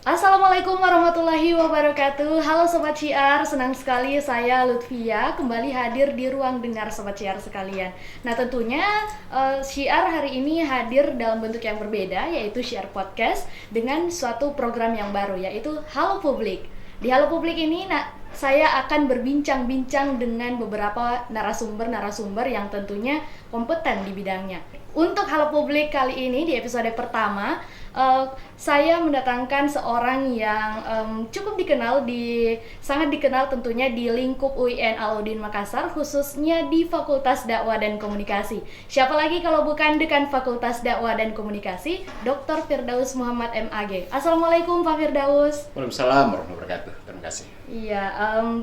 Assalamualaikum warahmatullahi wabarakatuh. Halo Sobat Syiar, senang sekali saya Lutfia kembali hadir di ruang dengar Sobat Syiar sekalian. Nah tentunya Syiar hari ini hadir dalam bentuk yang berbeda, yaitu Syiar Podcast dengan suatu program yang baru, yaitu Halo Publik. Di Halo Publik ini saya akan berbincang-bincang dengan beberapa narasumber-narasumber yang tentunya kompeten di bidangnya. Untuk Halo Publik kali ini di episode pertama, saya mendatangkan seorang yang sangat dikenal tentunya di lingkup UIN Alauddin Makassar, khususnya di Fakultas Dakwah dan Komunikasi. Siapa lagi kalau bukan Dekan Fakultas Dakwah dan Komunikasi, Dr. Firdaus Muhammad MAG. Assalamualaikum Pak Firdaus. Waalaikumsalam warahmatullahi wabarakatuh. Terima kasih. Iya,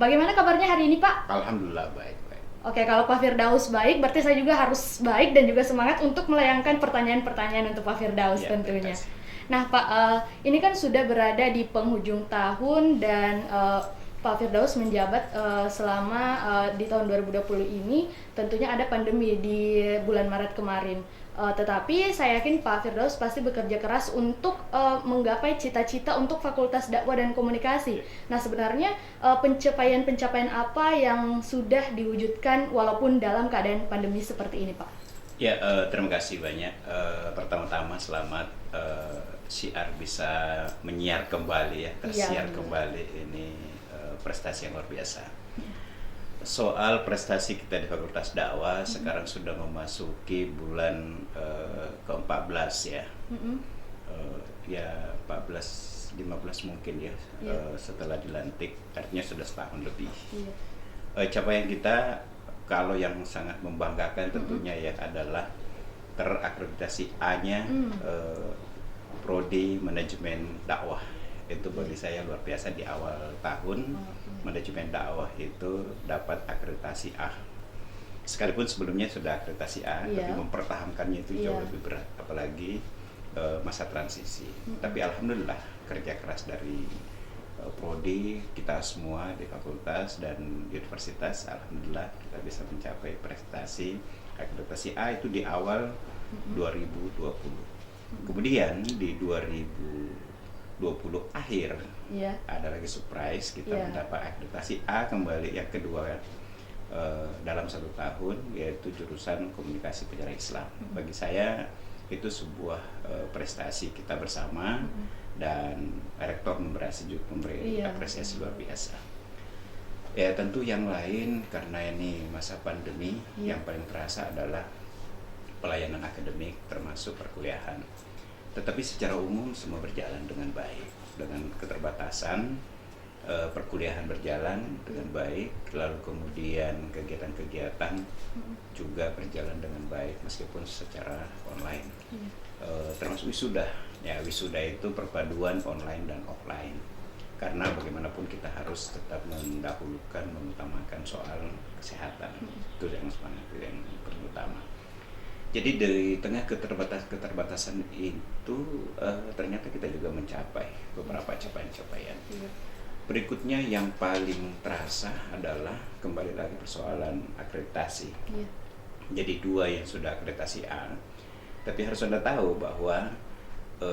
bagaimana kabarnya hari ini Pak? Alhamdulillah baik. Oke, kalau Pak Firdaus baik, berarti saya juga harus baik dan juga semangat untuk melayangkan pertanyaan-pertanyaan untuk Pak Firdaus Ya, tentunya. terima kasih. Nah Pak, ini kan sudah berada di penghujung tahun dan Pak Firdaus menjabat selama di tahun 2020 ini tentunya ada pandemi di bulan Maret kemarin. Tetapi saya yakin Pak Firdaus pasti bekerja keras untuk menggapai cita-cita untuk Fakultas Dakwah dan Komunikasi. Nah sebenarnya pencapaian-pencapaian apa yang sudah diwujudkan walaupun dalam keadaan pandemi seperti ini Pak? Ya, terima kasih banyak. Pertama-tama selamat Syiar bisa menyiar kembali ya, tersiar kembali ini prestasi yang luar biasa. Soal prestasi kita di Fakultas Dakwah sekarang sudah memasuki bulan ke-14 ya. Ya 14 15 mungkin ya, setelah dilantik, artinya sudah setahun lebih. Capaian kita kalau yang sangat membanggakan tentunya ya adalah terakreditasi A-nya Prodi Manajemen Dakwah. Itu bagi saya luar biasa. Di awal tahun manajemen dakwah itu dapat akreditasi A. Sekalipun sebelumnya sudah akreditasi A, tapi mempertahankannya itu jauh lebih berat, apalagi masa transisi. Tapi alhamdulillah kerja keras dari prodi kita semua di fakultas dan universitas, alhamdulillah kita bisa mencapai prestasi akreditasi A itu di awal 2020. Kemudian di 2020 akhir ada lagi surprise, kita mendapat akreditasi A kembali yang kedua dalam satu tahun, yaitu jurusan komunikasi penyiaran Islam. Bagi saya itu sebuah prestasi kita bersama dan rektor memberi apresiasi luar biasa. Ya tentu yang lain karena ini masa pandemi, yang paling terasa adalah pelayanan akademik termasuk perkuliahan. Tetapi secara umum semua berjalan dengan baik, dengan keterbatasan perkuliahan berjalan dengan baik, lalu kemudian kegiatan-kegiatan juga berjalan dengan baik meskipun secara online. Termasuk wisuda. Ya, wisuda itu perpaduan online dan offline. Karena bagaimanapun kita harus tetap mendahulukan, mengutamakan soal kesehatan. Itu yang paling utama. Jadi dari tengah keterbatasan itu ternyata kita juga mencapai beberapa capaian-capaian. Berikutnya yang paling terasa adalah kembali lagi persoalan akreditasi. Jadi dua yang sudah akreditasi A, tapi harus Anda tahu bahwa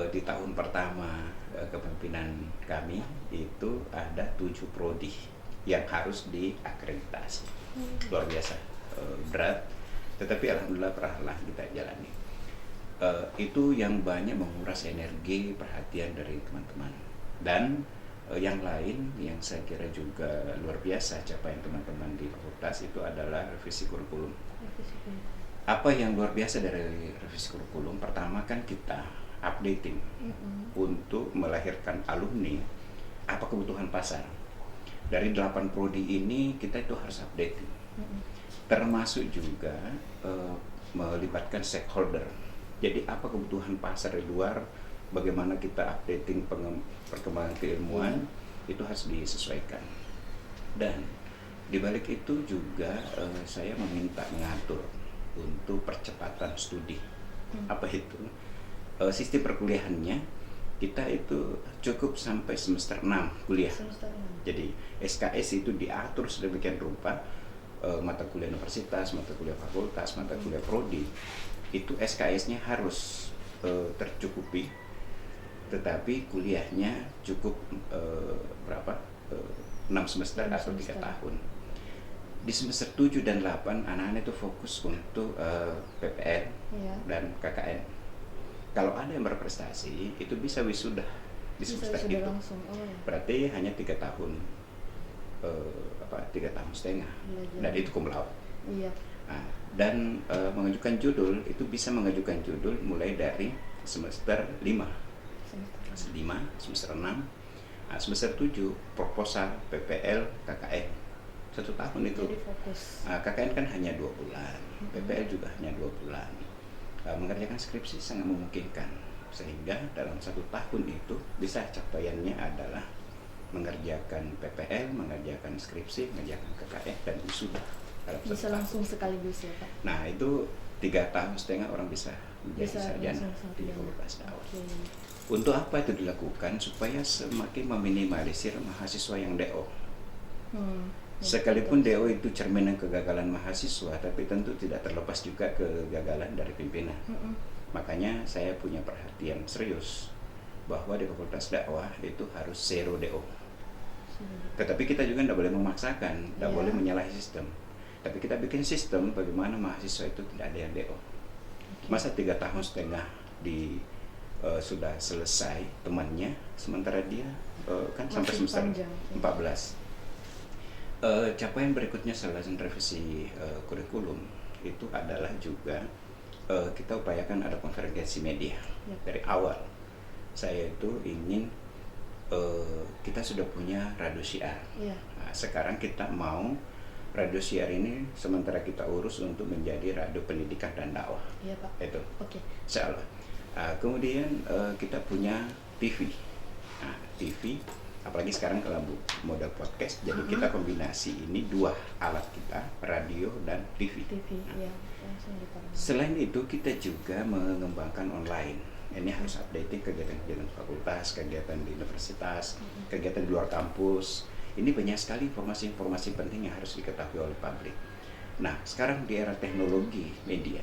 di tahun pertama kepemimpinan kami itu ada 7 prodi yang harus diakreditasi. Luar biasa berat, tetapi alhamdulillah perlahan kita jalani. Itu yang banyak menguras energi, perhatian dari teman-teman. Dan yang lain yang saya kira juga luar biasa capaian teman-teman di fakultas itu adalah revisi kurikulum. Apa yang luar biasa dari revisi kurikulum? Pertama kan kita updating untuk melahirkan alumni apa kebutuhan pasar. Dari 8 prodi ini kita itu harus updating. Termasuk juga melibatkan stakeholder. Jadi apa kebutuhan pasar di luar, bagaimana kita updating perkembangan keilmuan, itu harus disesuaikan. Dan di balik itu juga saya meminta mengatur untuk percepatan studi. Apa itu? Sistem perkuliahannya kita itu cukup sampai semester 6 kuliah. Jadi SKS itu diatur sedemikian rupa, mata kuliah universitas, mata kuliah fakultas, mata kuliah prodi, itu SKS-nya harus tercukupi tetapi kuliahnya cukup berapa? 6 semester atau 3 tahun. Di semester 7 dan 8 anak-anak itu fokus untuk PPL dan KKN. Kalau ada yang berprestasi itu bisa wisuda di semester itu. Langsung. Berarti hanya 3 tahun 3 tahun setengah. Dan itu cum laude. Iya. Nah, dan mengajukan judul itu bisa mengajukan judul mulai dari semester 5, semester 6, semester 7 proposal PPL KKN 1 tahun itu. Jadi fokus. KKN kan hanya 2 bulan, PPL juga hanya 2 bulan. Mengerjakan skripsi sangat memungkinkan, sehingga dalam 1 tahun itu bisa capaiannya adalah mengerjakan PPL, mengerjakan skripsi, mengerjakan KKN dan wisuda dalam 1 bisa tahun. Langsung sekaligus ya Pak. Nah itu 3 tahun setengah orang bisa menjadi sarjana di fakultas dakwah. Untuk apa itu dilakukan? Supaya semakin meminimalisir mahasiswa yang DO. Sekalipun DO itu cerminan kegagalan mahasiswa, tapi tentu tidak terlepas juga kegagalan dari pimpinan. Makanya saya punya perhatian serius bahwa di fakultas dakwah itu harus zero DO. Tetapi kita juga tidak boleh memaksakan, tidak boleh menyalahi sistem. Tapi kita bikin sistem bagaimana mahasiswa itu tidak ada yang DO. Masa 3 tahun setengah sudah selesai temannya, sementara dia kan sampai semester 14. Capaian berikutnya selain revisi kurikulum itu adalah juga kita upayakan ada konvergensi media. Dari awal saya itu ingin kita sudah punya radio syiar. Nah, sekarang kita mau radio syiar ini sementara kita urus untuk menjadi radio pendidikan dan dakwah. Iya Pak. Itu. Oke. Insyaallah. Kemudian kita punya TV. Nah, TV apalagi sekarang kalau model podcast, jadi kita kombinasi ini 2 alat kita, radio dan TV. Selain itu kita juga mengembangkan online. Ini harus updating kegiatan-kegiatan fakultas, kegiatan di universitas, kegiatan di luar kampus. Ini banyak sekali informasi-informasi penting yang harus diketahui oleh publik. Nah, sekarang di era teknologi media,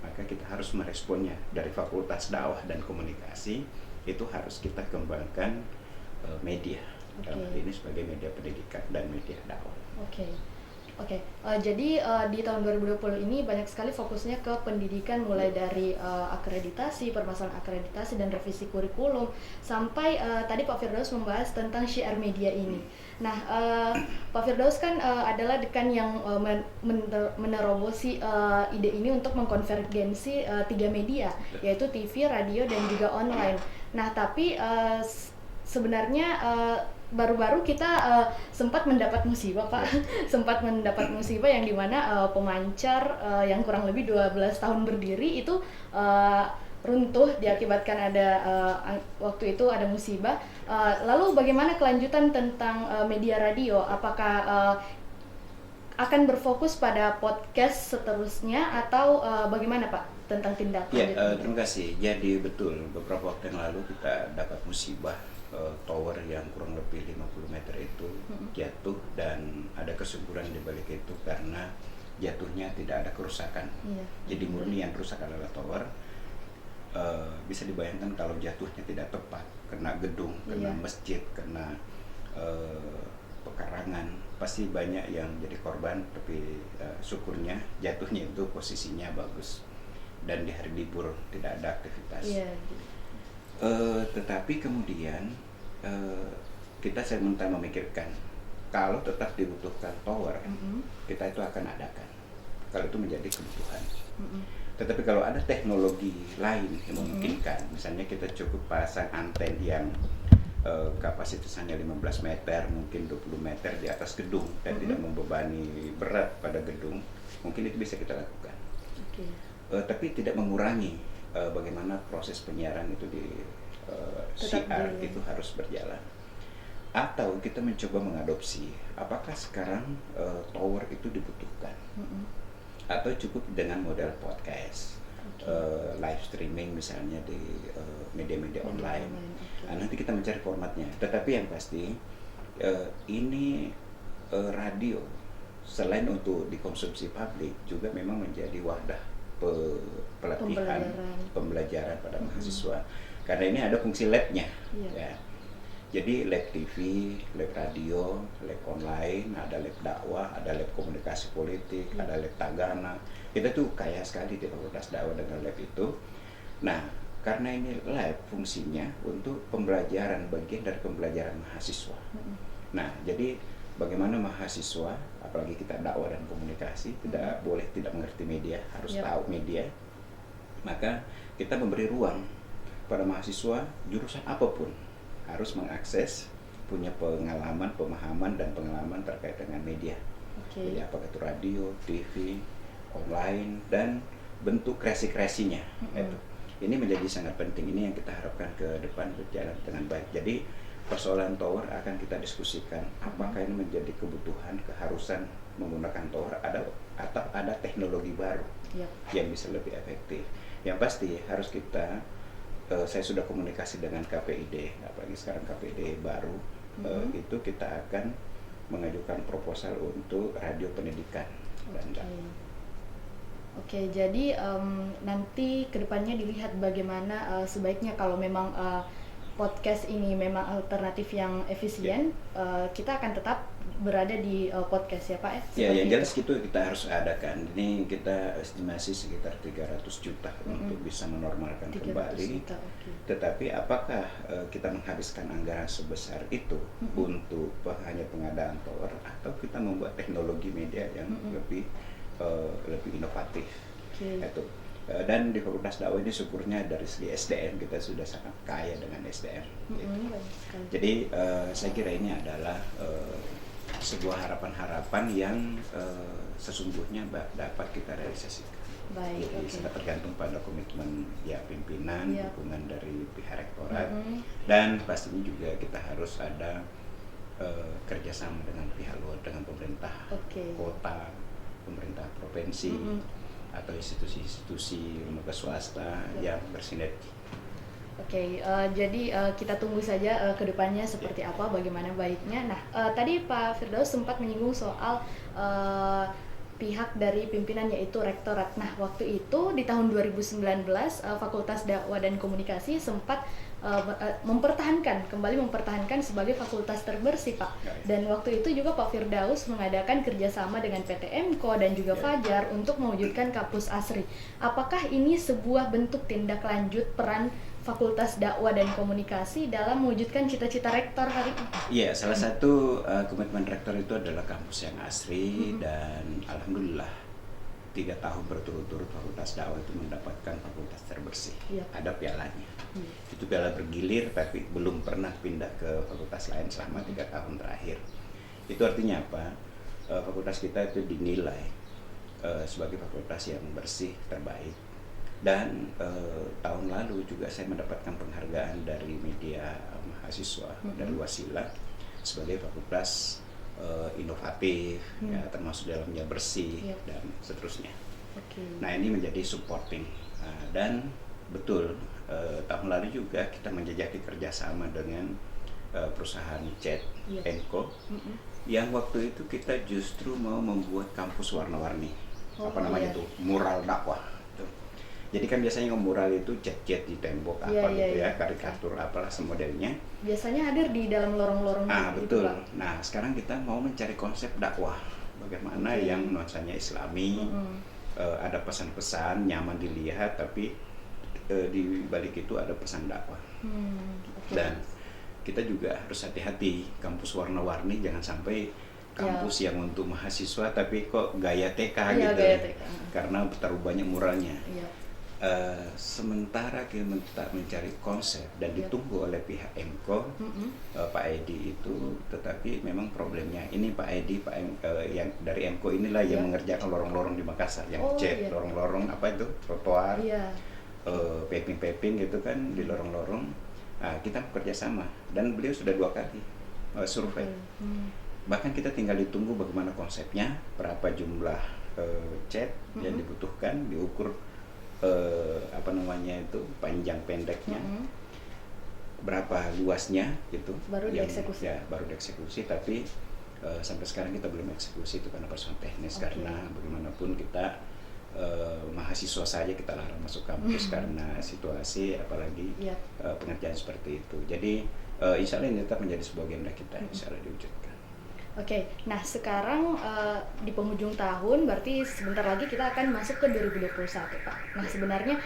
maka kita harus meresponnya. Dari fakultas dakwah dan komunikasi itu harus kita kembangkan media. Dalam hal ini sebagai media pendidikan dan media dakwah. Jadi di tahun 2020 ini banyak sekali fokusnya ke pendidikan, mulai dari akreditasi, permasalahan akreditasi dan revisi kurikulum, sampai tadi Pak Firdaus membahas tentang syiar media ini. Nah, Pak Firdaus kan adalah dekan yang menerobosi ide ini untuk mengkonvergensi 3 media, yaitu TV, radio, dan juga online. Nah, tapi sebenarnya baru-baru kita sempat mendapat musibah Pak, sempat mendapat musibah yang dimana pemancar yang kurang lebih 12 tahun berdiri itu runtuh diakibatkan ada waktu itu ada musibah. Lalu bagaimana kelanjutan tentang media radio? Apakah akan berfokus pada podcast seterusnya atau bagaimana Pak tentang tindak lanjut? Terima kasih. Jadi betul, beberapa waktu yang lalu kita dapat musibah, tower yang kurang lebih 50 meter itu jatuh, dan ada kesuburan di balik itu karena jatuhnya tidak ada kerusakan. Jadi murni yang rusak adalah tower. Bisa dibayangkan kalau jatuhnya tidak tepat, kena gedung, kena masjid, kena pekarangan, pasti banyak yang jadi korban. Tapi syukurnya jatuhnya itu posisinya bagus dan di hari libur tidak ada aktivitas. Tetapi kemudian kita sementara memikirkan kalau tetap dibutuhkan tower, kita itu akan adakan kalau itu menjadi kebutuhan. Tetapi kalau ada teknologi lain yang memungkinkan, misalnya kita cukup pasang anten yang kapasitasnya 15 meter, mungkin 20 meter di atas gedung dan tidak membebani berat pada gedung, mungkin itu bisa kita lakukan. Tapi tidak mengurangi bagaimana proses penyiaran itu di syiar itu harus berjalan. Atau kita mencoba mengadopsi, apakah sekarang tower itu dibutuhkan atau cukup dengan model podcast, live streaming misalnya di media-media online. Nanti kita mencari formatnya. Tetapi yang pasti ini radio selain untuk dikonsumsi publik juga memang menjadi wadah pelatihan, pembelajaran pada mahasiswa. karena ini ada fungsi labnya. Iya. Ya. Jadi lab TV, lab radio, lab online, ada lab dakwah, ada lab komunikasi politik, ada lab tagana. Kita tuh kaya sekali di Fakultas Dakwah dengan lab itu. Nah, karena ini lab fungsinya untuk pembelajaran, bagian dari pembelajaran mahasiswa. Nah, jadi bagaimana mahasiswa, apalagi kita dakwah dan komunikasi, tidak boleh tidak mengerti media, harus tahu media. Maka kita memberi ruang pada mahasiswa jurusan apapun harus mengakses, punya pengalaman, pemahaman dan pengalaman terkait dengan media. Jadi apakah itu radio, TV, online, dan bentuk kreasi-kreasinya. Ini menjadi sangat penting. Ini yang kita harapkan ke depan berjalan dengan baik. Jadi persoalan tower akan kita diskusikan. Apakah ini menjadi kebutuhan, keharusan menggunakan tower atau ada teknologi baru yang bisa lebih efektif. Yang pasti harus kita saya sudah komunikasi dengan KPID, apalagi sekarang KPID baru, itu kita akan mengajukan proposal untuk radio pendidikan. Oke, jadi nanti kedepannya dilihat bagaimana sebaiknya kalau memang podcast ini memang alternatif yang efisien, kita akan tetap berada di podcast ya Pak ya? Yang jelas gitu kita harus adakan. Ini kita estimasi sekitar 300 juta untuk bisa menormalkan kembali. Tetapi apakah kita menghabiskan anggaran sebesar itu untuk hanya pengadaan tower atau kita membuat teknologi media yang lebih inovatif? Itu. Dan di Fakultas Dakwah ini syukurnya dari segi SDM kita sudah sangat kaya dengan SDM. Jadi saya kira ini adalah sebuah harapan-harapan yang sesungguhnya dapat kita realisasikan. Jadi sangat tergantung pada komitmen pimpinan, dukungan dari pihak rektorat, dan pastinya juga kita harus ada kerjasama dengan pihak luar, dengan pemerintah kota, pemerintah provinsi, atau institusi-institusi lembaga swasta yang bersinergi. Jadi kita tunggu saja ke depannya seperti apa, bagaimana baiknya. Nah, tadi Pak Firdaus sempat menyinggung soal pihak dari pimpinan yaitu rektorat. Nah, waktu itu di tahun 2019 Fakultas Dakwah dan Komunikasi sempat kembali mempertahankan sebagai fakultas terbersih Pak. Dan waktu itu juga Pak Firdaus mengadakan kerjasama dengan PT Emko dan juga Fajar untuk mewujudkan kampus ASRI. Apakah ini sebuah bentuk tindak lanjut peran Fakultas Dakwah dan Komunikasi dalam mewujudkan cita-cita rektor hari ini? Iya, salah satu komitmen rektor itu adalah kampus yang asri, dan alhamdulillah 3 tahun berturut-turut Fakultas Dakwah itu mendapatkan fakultas terbersih. Ada pialanya. Itu piala bergilir tapi belum pernah pindah ke fakultas lain selama 3 tahun terakhir. Itu artinya apa? Fakultas kita itu dinilai sebagai fakultas yang bersih, terbaik. Dan tahun lalu juga saya mendapatkan penghargaan dari media mahasiswa dari Wasila sebagai fakultas inovatif, termasuk dalamnya bersih dan seterusnya. Nah, ini menjadi supporting. Dan betul tahun lalu juga kita menjajaki kerjasama dengan perusahaan cat Emko, yang waktu itu kita justru mau membuat kampus warna-warni, itu mural dakwah. Jadi kan biasanya mural itu cat-cat di tembok karikatur apalah semodelnya. Biasanya hadir di dalam lorong-lorong. Betul. Nah, sekarang kita mau mencari konsep dakwah. Bagaimana yang nuansanya Islami, ada pesan-pesan nyaman dilihat, tapi di balik itu ada pesan dakwah. Dan kita juga harus hati-hati, kampus warna-warni jangan sampai kampus yang untuk mahasiswa tapi kok gaya TK gitu. Gaya TK. Karena terlalu banyak muralnya. Sementara kita mencari konsep dan ditunggu oleh pihak Emko, Pak Edi itu, tetapi memang problemnya ini Pak Edi, yang dari Emko inilah yang mengerjakan lorong-lorong di Makassar, yang cat lorong-lorong trotoar, paving gitu kan di lorong-lorong. Kita bekerja sama dan beliau sudah 2 kali survei. Bahkan kita tinggal ditunggu bagaimana konsepnya, berapa jumlah cat yang dibutuhkan, diukur panjang pendeknya, berapa luasnya gitu, baru dieksekusi. Baru dieksekusi. Tapi sampai sekarang kita belum eksekusi itu karena persoalan teknis, karena bagaimanapun kita mahasiswa saja kita larang masuk kampus karena situasi, apalagi pengerjaan seperti itu. Jadi insya Allah ini tetap menjadi sebuah agenda kita, insya Allah diwujudkan. Oke, nah sekarang di penghujung tahun, berarti sebentar lagi kita akan masuk ke 2021, Pak. Nah sebenarnya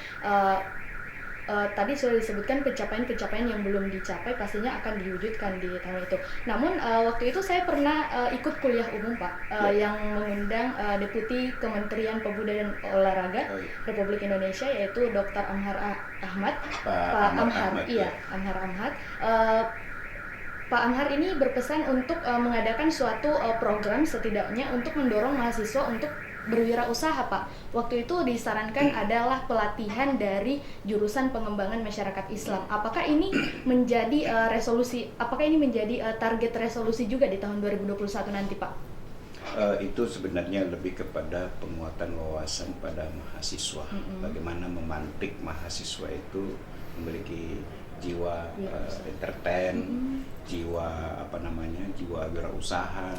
tadi sudah disebutkan pencapaian-pencapaian yang belum dicapai pastinya akan diwujudkan di tahun itu. Namun waktu itu saya pernah ikut kuliah umum, Pak, yang mengundang Deputi Kementerian Pemuda dan Olahraga Republik Indonesia, yaitu Dr. Amhar Ahmad. Pak Amhar, iya, Amhar Ahmad. Pak Amhar ini berpesan untuk mengadakan suatu program setidaknya untuk mendorong mahasiswa untuk berwirausaha, Pak. Waktu itu disarankan adalah pelatihan dari jurusan pengembangan masyarakat Islam. Apakah ini menjadi resolusi? Apakah ini menjadi target resolusi juga di tahun 2021 nanti, Pak? Itu sebenarnya lebih kepada penguatan wawasan pada mahasiswa. Bagaimana memantik mahasiswa itu memiliki jiwa entertain, jiwa jiwa wirausaha,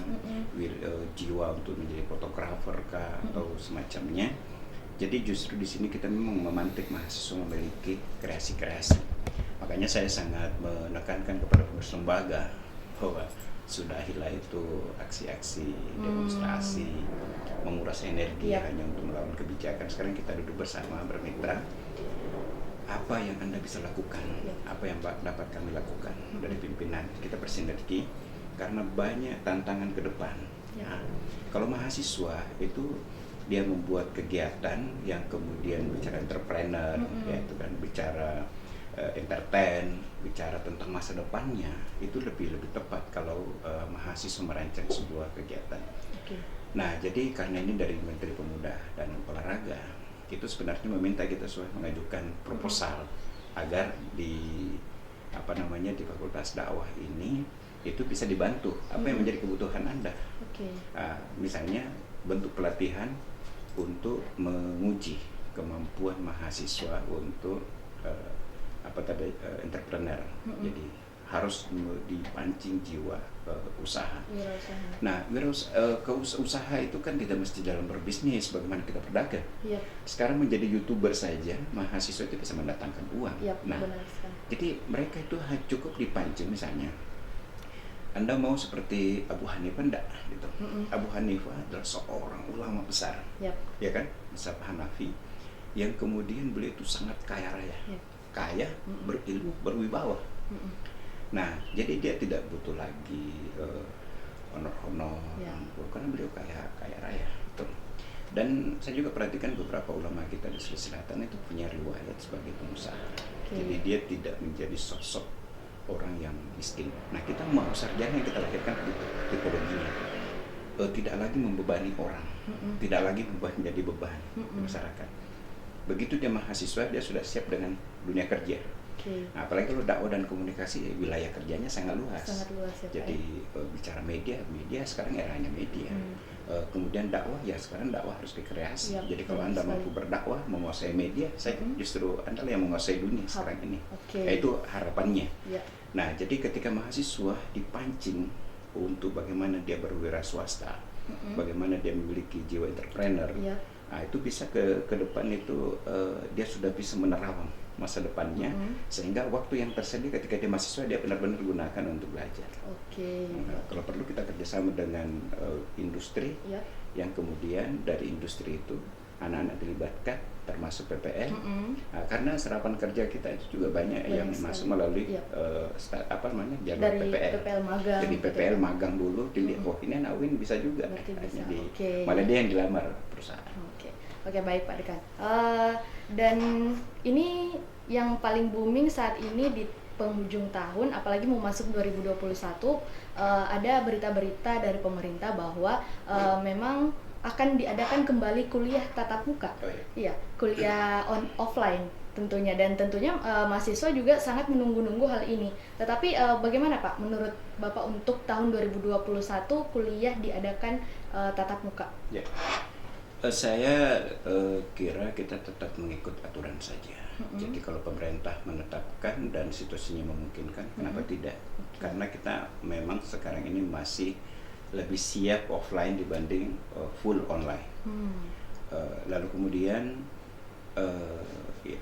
jiwa untuk menjadi fotografer atau semacamnya. Jadi justru di sini kita memang memantik mahasiswa memiliki kreasi-kreasi. Makanya saya sangat menekankan kepada pengurus lembaga bahwa sudahilah itu aksi-aksi demonstrasi, menguras energi hanya untuk melawan kebijakan. Sekarang kita duduk bersama bermitra. Apa yang Anda bisa lakukan, apa yang dapat kami lakukan dari pimpinan. Kita bersinergi karena banyak tantangan ke depan. Nah, kalau mahasiswa itu dia membuat kegiatan yang kemudian bicara entrepreneur, yaitu kan bicara entertain, bicara tentang masa depannya, itu lebih tepat kalau mahasiswa merancang sebuah kegiatan. Nah, jadi karena ini dari Menteri Pemuda dan Olahraga, itu sebenarnya meminta kita semua mengajukan proposal agar di di Fakultas Dakwah ini itu bisa dibantu apa yang menjadi kebutuhan Anda. Misalnya bentuk pelatihan untuk menguji kemampuan mahasiswa untuk entrepreneur. Jadi harus dipancing jiwa usaha. Nah, usaha itu kan tidak mesti dalam berbisnis, bagaimana kita berdagang. Sekarang menjadi YouTuber saja, mahasiswa itu bisa mendatangkan uang. Nah, jadi mereka itu cukup dipancing. Misalnya, Anda mau seperti Abu Hanifah enggak? Gitu. Abu Hanifah adalah seorang ulama besar, ya kan, mazhab Hanafi, yang kemudian beliau itu sangat kaya raya, kaya, berilmu, berwibawa. Nah, jadi dia tidak butuh lagi honor-honor, karena beliau kaya raya. Gitu. Dan saya juga perhatikan beberapa ulama kita di Sulawesi Selatan itu punya riwayat sebagai pengusaha. Jadi dia tidak menjadi sosok orang yang miskin. Nah, kita mau sarjana yang kita lahirkan begitu tipologinya. Tidak lagi membebani orang, tidak lagi menjadi beban di masyarakat. Begitu dia mahasiswa, dia sudah siap dengan dunia kerja. Nah, apalagi kalau dakwah dan komunikasi, wilayah kerjanya sangat luas. Jadi bicara media sekarang eranya media. Kemudian dakwah, sekarang dakwah harus dikreasi. Jadi kalau Anda mampu berdakwah, menguasai media, saya justru Anda yang menguasai dunia sekarang ini. Itu harapannya. Nah, jadi ketika mahasiswa dipancing untuk bagaimana dia berwira swasta, bagaimana dia memiliki jiwa entrepreneur, nah itu bisa ke depan itu dia sudah bisa menerawang masa depannya, sehingga waktu yang tersedia ketika dia mahasiswa dia benar-benar gunakan untuk belajar. Nah, kalau perlu kita kerjasama dengan industri, yang kemudian dari industri itu anak-anak dilibatkan, termasuk PPL, karena serapan kerja kita itu juga banyak yang masuk melalui jalur dari PPL magang. Jadi PPL magang dulu, dilihat ini anak Win bisa juga, malah dia yang dilamar perusahaan. Oke, baik Pak Dekan. Dan ini yang paling booming saat ini di penghujung tahun, apalagi mau masuk 2021, ada berita-berita dari pemerintah bahwa memang akan diadakan kembali kuliah tatap muka. Kuliah offline tentunya, dan tentunya mahasiswa juga sangat menunggu-nunggu hal ini. Tetapi bagaimana Pak menurut Bapak untuk tahun 2021 kuliah diadakan tatap muka? Saya kira kita tetap mengikut aturan saja. Jadi kalau pemerintah menetapkan dan situasinya memungkinkan, kenapa tidak? Karena kita memang sekarang ini masih lebih siap offline dibanding full online. Lalu kemudian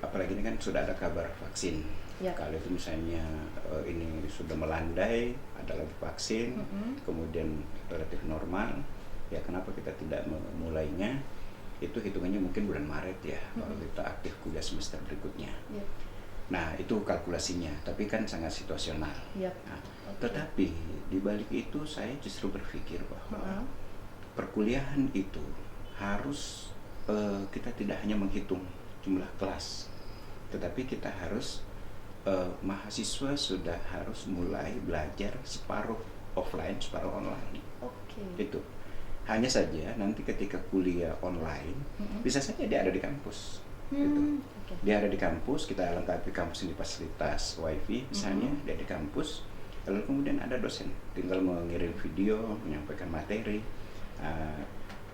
apalagi ini kan sudah ada kabar vaksin. Kalau itu misalnya ini sudah melandai, ada lagi vaksin, kemudian relatif normal, ya kenapa kita tidak memulainya? Itu hitungannya mungkin bulan Maret ya, kalau kita aktif kuliah semester berikutnya. Nah itu kalkulasinya, tapi kan sangat situasional. Nah, tetapi di balik itu saya justru berpikir bahwa perkuliahan itu harus kita tidak hanya menghitung jumlah kelas, tetapi kita harus mahasiswa sudah harus mulai belajar separuh offline, separuh online. Itu hanya saja nanti ketika kuliah online bisa saja dia ada di kampus. Gitu. Dia ada di kampus, kita lengkapi kampus ini fasilitas wifi misalnya, dia di kampus, lalu kemudian ada dosen tinggal mengirim video, menyampaikan materi,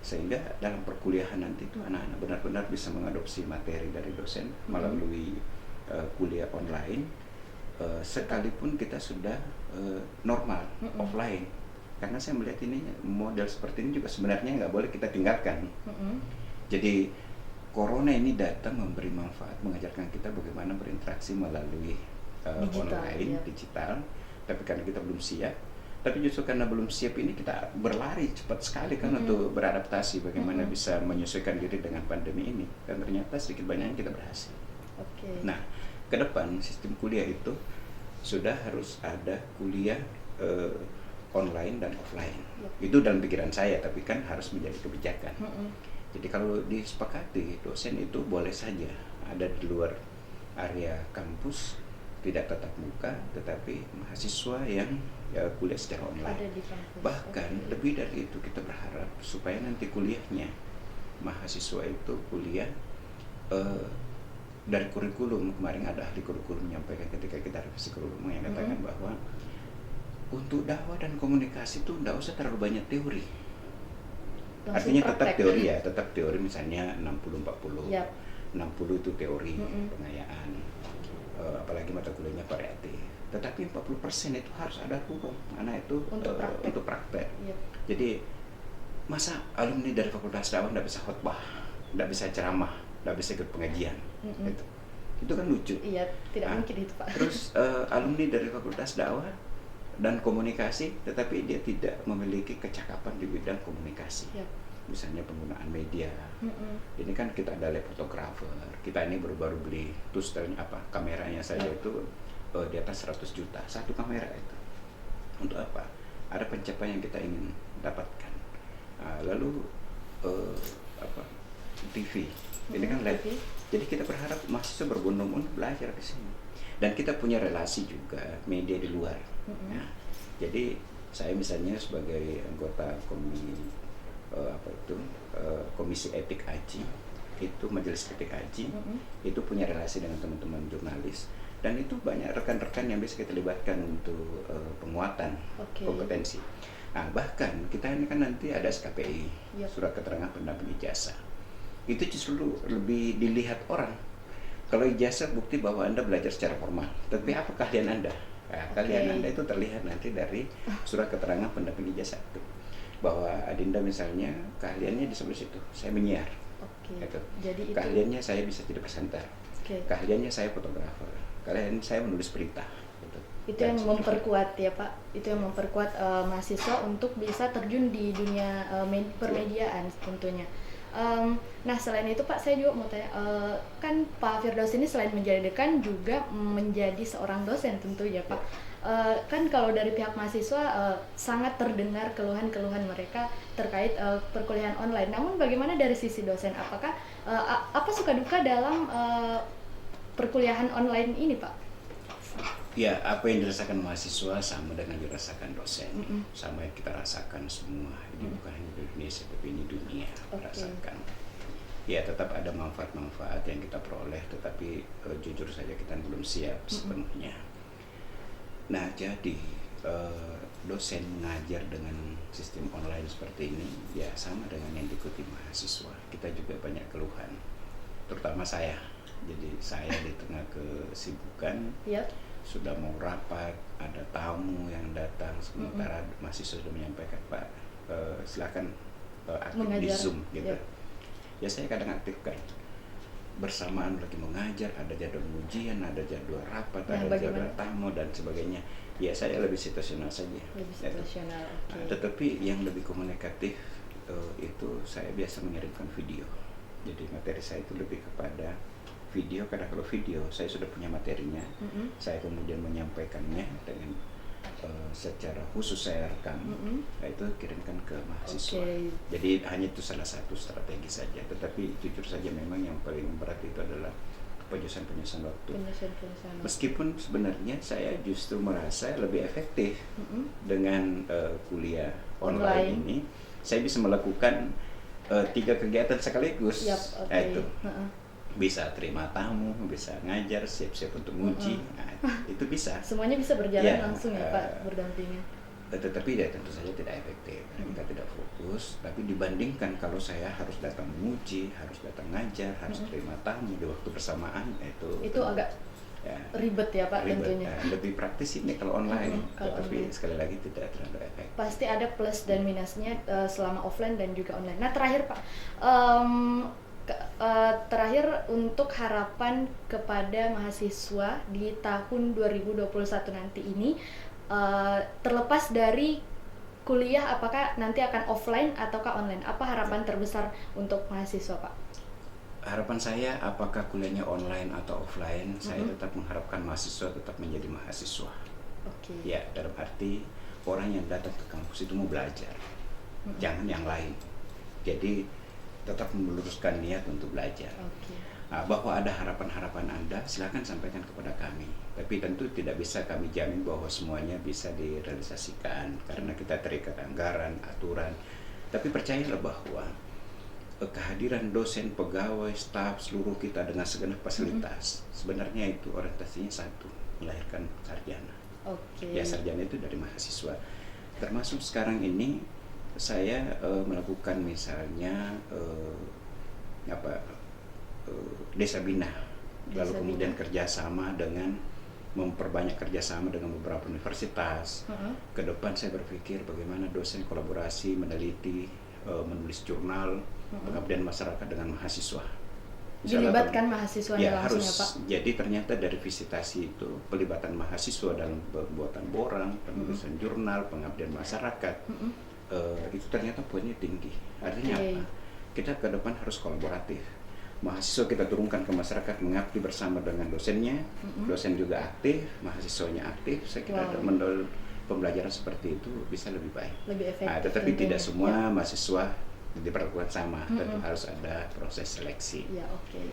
sehingga dalam perkuliahan nanti itu anak-anak benar-benar bisa mengadopsi materi dari dosen melalui kuliah online, sekalipun kita sudah normal offline. Karena saya melihat ini model seperti ini juga sebenarnya nggak boleh kita tinggalkan. Jadi Corona ini datang memberi manfaat, mengajarkan kita bagaimana berinteraksi melalui online, digital. Tapi karena kita belum siap, tapi justru karena belum siap ini kita berlari cepat sekali kan untuk beradaptasi bagaimana bisa menyesuaikan diri dengan pandemi ini. Dan ternyata sedikit banyaknya kita berhasil. Nah, ke depan sistem kuliah itu sudah harus ada kuliah online dan offline. Itu dalam pikiran saya, tapi kan harus menjadi kebijakan. Jadi kalau disepakati, dosen itu boleh saja ada di luar area kampus, tidak tatap muka, tetapi mahasiswa yang kuliah secara online. Bahkan lebih dari itu kita berharap supaya nanti kuliahnya mahasiswa itu kuliah dari kurikulum. Kemarin ada ahli kurikulum menyampaikan ketika kita revisi kurikulum yang katakan bahwa untuk dakwah dan komunikasi itu tidak usah terlalu banyak teori. Artinya tetap teori ya, tetap teori misalnya 60-40. 60 itu teori pengayaan, apalagi mata kuliahnya variatif. Tetapi 40% itu harus ada ruang anak itu untuk praktek. Jadi masa alumni dari Fakultas Dakwah tidak bisa khotbah, tidak bisa ceramah, tidak bisa ikut pengajian? Itu kan lucu. Tidak mungkin itu Pak. Terus alumni dari Fakultas Dakwah dan komunikasi, tetapi dia tidak memiliki kecakapan di bidang komunikasi. Misalnya penggunaan media. Ini kan kita ada lab fotografer. Kita ini baru-baru beli kameranya saja itu di atas 100 juta satu kamera itu. Untuk apa? Ada pencapaian yang kita ingin dapatkan. Lalu TV. Ini kan lab. Jadi kita berharap mahasiswa berbondong-bondong belajar di sini. Dan kita punya relasi juga media di luar. Nah, jadi saya misalnya sebagai anggota komisi etik AJI, itu majelis etik AJI, itu punya relasi dengan teman-teman jurnalis, dan itu banyak rekan-rekan yang bisa kita libatkan untuk penguatan kompetensi. Nah, bahkan kita ini kan nanti ada SKPI, surat keterangan pendamping ijazah. Itu justru lebih dilihat orang. Kalau ijazah bukti bahwa Anda belajar secara formal, tapi apa keahlian Anda? Keahlian Anda itu terlihat nanti dari surat keterangan pendamping ijazah itu. Bahwa Adinda misalnya keahliannya di sebelah situ, saya menyiar. Gitu. Jadi keahliannya saya bisa jadi presenter. Keahliannya saya fotografer. Keahlian saya menulis berita. Gitu. Itu yang memperkuat ya Pak. Itu yang memperkuat mahasiswa untuk bisa terjun di dunia permediaan tentunya. Nah selain itu Pak, saya juga mau tanya, kan Pak Firdaus ini selain menjadi dekan juga menjadi seorang dosen tentu ya Pak. Kan kalau dari pihak mahasiswa sangat terdengar keluhan-keluhan mereka terkait perkuliahan online. Namun bagaimana dari sisi dosen? Apakah apa suka duka dalam perkuliahan online ini Pak? Ya, apa yang dirasakan mahasiswa sama dengan dirasakan dosen, sama yang kita rasakan semua. Ini bukan hanya di Indonesia, tapi ini dunia merasakan. Ya, tetap ada manfaat-manfaat yang kita peroleh, tetapi jujur saja kita belum siap sepenuhnya. Nah, jadi dosen mengajar dengan sistem online seperti ini, ya sama dengan yang diikuti mahasiswa. Kita juga banyak keluhan, terutama saya. Jadi saya di tengah kesibukan, sudah mau rapat, ada tamu yang datang, sementara mahasiswa sudah menyampaikan, Pak, silakan aktif di Zoom gitu. ya saya kadang aktifkan bersamaan lagi mengajar, ada jadwal ujian, ada jadwal rapat, ada jadwal tamu dan sebagainya. Ya saya lebih situasional saja. Lebih situasional. Okay. Tetapi yang lebih komunikatif itu saya biasa mengirimkan video. Jadi materi saya itu lebih kepada video, karena kalau video saya sudah punya materinya, saya kemudian menyampaikannya dengan secara khusus saya rekam, itu kirimkan ke mahasiswa. Jadi hanya itu salah satu strategi saja. Tetapi jujur saja memang yang paling berat itu adalah penyusun waktu. Meskipun sebenarnya saya justru merasa lebih efektif dengan kuliah online ini, saya bisa melakukan 3 kegiatan sekaligus. Itu bisa terima tamu, bisa ngajar, siap-siap untuk uji, itu bisa. Semuanya bisa berjalan langsung ya Pak, berdampingan. Tetapi ya tentu saja tidak efektif, kita tidak fokus. Tapi dibandingkan kalau saya harus datang menguji, harus datang ngajar, harus terima tamu di waktu bersamaan, itu agak ribet ya Pak, ribet, tentunya. Lebih praktis ini kalau online, tapi sekali lagi tidak terlalu efektif. Pasti ada plus dan minusnya selama offline dan juga online. Nah terakhir Pak, terakhir untuk harapan kepada mahasiswa di tahun 2021 nanti ini, terlepas dari kuliah apakah nanti akan offline ataukah online, apa harapan terbesar untuk mahasiswa Pak? Harapan saya apakah kuliahnya online atau offline, saya tetap mengharapkan mahasiswa tetap menjadi mahasiswa. Ya, dalam arti orang yang datang ke kampus itu mau belajar, jangan yang lain. Jadi tetap meluruskan niat untuk belajar. Bahwa ada harapan-harapan Anda, silakan sampaikan kepada kami. Tapi tentu tidak bisa kami jamin bahwa semuanya bisa direalisasikan karena kita terikat anggaran, aturan. Tapi percayalah bahwa kehadiran dosen, pegawai, staf, seluruh kita dengan segenap fasilitas, sebenarnya itu orientasinya satu, melahirkan sarjana. Ya, sarjana itu dari mahasiswa. Termasuk sekarang ini saya melakukan misalnya desa bina, lalu kemudian kerjasama dengan memperbanyak kerjasama dengan beberapa universitas. Ke depan saya berpikir bagaimana dosen kolaborasi meneliti, menulis jurnal pengabdian masyarakat dengan mahasiswa. Dilibatkan mahasiswanya langsung harus, ya Pak? Jadi ternyata dari visitasi itu pelibatan mahasiswa dalam pembuatan borang, penulisan jurnal, pengabdian masyarakat, itu ternyata poinnya tinggi. Artinya apa? Kita ke depan harus kolaboratif. Mahasiswa kita turunkan ke masyarakat mengabdi bersama dengan dosennya, dosen juga aktif, mahasiswanya aktif. Saya kira pembelajaran seperti itu bisa lebih baik. Lebih efektif. Tetapi tidak semua mahasiswa diperlakukan sama, tentu harus ada proses seleksi.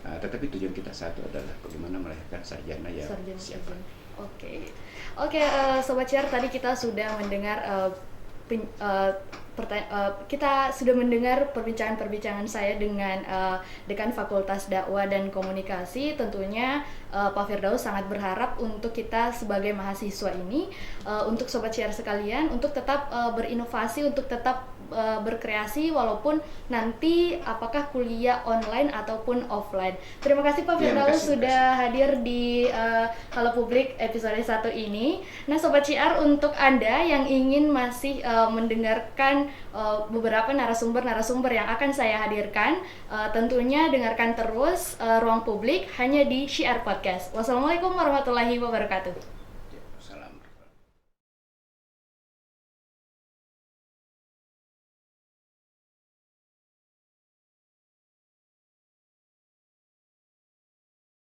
Tetapi tujuan kita satu adalah bagaimana melahirkan sarjana yang siap. Sobat Syiar, tadi kita sudah mendengar kita sudah mendengar perbincangan saya dengan Dekan Fakultas Dakwah dan Komunikasi. Tentunya Pak Firdaus sangat berharap untuk kita sebagai mahasiswa ini, untuk Sobat Syiar sekalian, untuk tetap berinovasi, untuk tetap berkreasi walaupun nanti apakah kuliah online ataupun offline. Terima kasih Pak Firdaus sudah hadir di Halo Publik episode 1 ini. Nah Sobat Syiar, untuk Anda yang ingin masih mendengarkan beberapa narasumber yang akan saya hadirkan, tentunya dengarkan terus Ruang Publik hanya di Syiar Podcast. Wassalamualaikum warahmatullahi wabarakatuh.